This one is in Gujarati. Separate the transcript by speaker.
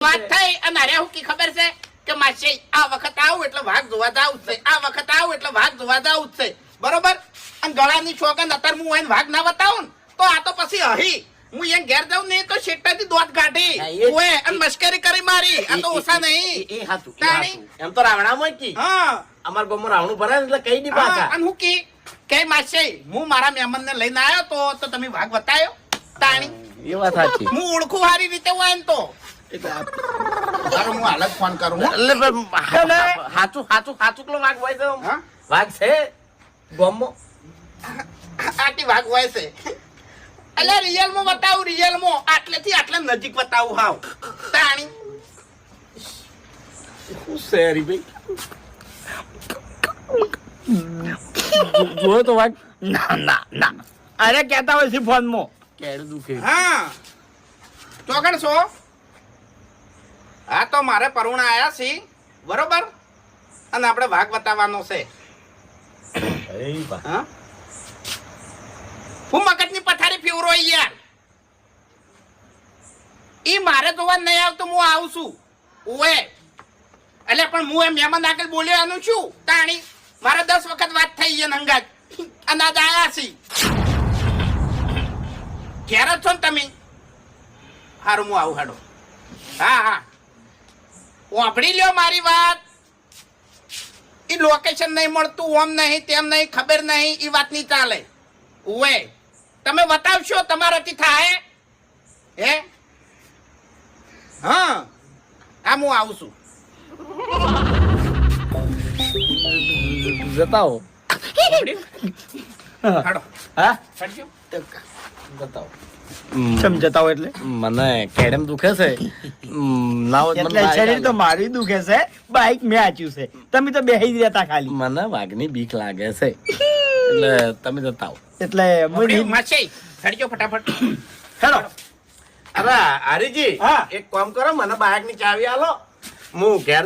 Speaker 1: વાત થઈ અને અરે હું કી ખબર છે કે માસી આ વખત આવું એટલે વાઘ જોવા જાવ છે, આ વખત આવું એટલે વાઘ જોવા જાવ છે, બરોબર. અને ગળાની છોકન અત્યારે હું એને વાઘ ના બતાવું તો આ તો પછી અહી હું એને ઘેર જાઉં ને તો શેટાથી દોત કાઢી ઓએ અને મસ્કરી કરી મારી. આ તો ઓછા નહીં
Speaker 2: એ હાતું એમ તો રાવણામાં કી
Speaker 1: હા
Speaker 2: અમાર ગામમાં રાવણું ભરાય એટલે કઈ દી પાછા.
Speaker 1: અને હું કી કે માસી હું મારા મહેમાનને લઈને આવ્યો તો તમે વાઘ બતાયો તાણી.
Speaker 2: એ વાત સાચી.
Speaker 1: હું ઓળખું સારી રીતે હોય ને તો હું હાલત ફોન કરું
Speaker 2: એટલે હાચું હાચું હાચું કલો વાઘ હોય તો
Speaker 1: હા?
Speaker 2: વાઘ છે ગામમાં
Speaker 1: આટી વાઘ હોય છે એટલે રિયલ માં બતાવું, રિયલ માં આટલેથી આટલે નજીક બતાવું હાવ તાણી.
Speaker 2: શું છે હરીભાઈ? જોયો તો વાઘ?
Speaker 3: ના ના ના અરે કહેતા હોય છે ફોન માં
Speaker 2: કેડું દુખે.
Speaker 1: હા ચોકડ છો? હા તો મારે પરુણા આયા છે બરોબર અને આપણે વાઘ બતાવવાનો છે. હા હું મગજની પથારી ફેવરો યાર. ઈ મારે જોવા નહીં આવતું, હું આવું છું ઓએ એટલે પણ હું એમ મહેમાન આગળ બોલ્યો એનું શું તાણી. મારે 10 વખત વાત થઈ છે નંગાજ અનાજ આયા છે ઘેર જ છો ને તમે? હારું હું આવું હાડો. હા હા વાપરી લ્યો મારી વાત. ઈ લોકેશન નહીં મળતું, ઓમ નહીં તેમ નહીં, ખબર નહીં, ઈ વાત નહીં ચાલે. ઓએ તમે બતાવશો તમારાથી થાય હે? હા આ હું આવું છું.
Speaker 2: જતાઓ
Speaker 1: હાડો
Speaker 3: હા
Speaker 1: હટજો.
Speaker 2: જતાઓ.
Speaker 3: સમજતા હોય એટલે
Speaker 2: મને કેડમ દુખે છે.
Speaker 3: એટલે શરીર તો મારું દુખે છે, બાઈક મેં આચ્યું છે, તમે તો બેહી જ રહેતા ખાલી.
Speaker 2: મને વાઘની બીક લાગે છે એટલે તમે જતાઓ.
Speaker 3: એટલે
Speaker 1: માસી હટજો ફટાફટ.
Speaker 3: હેલો
Speaker 2: અરે હરીજી
Speaker 3: હા.
Speaker 2: એક કામ કરો, મને બાઇક ની ચાવી આલો, હું ઘેર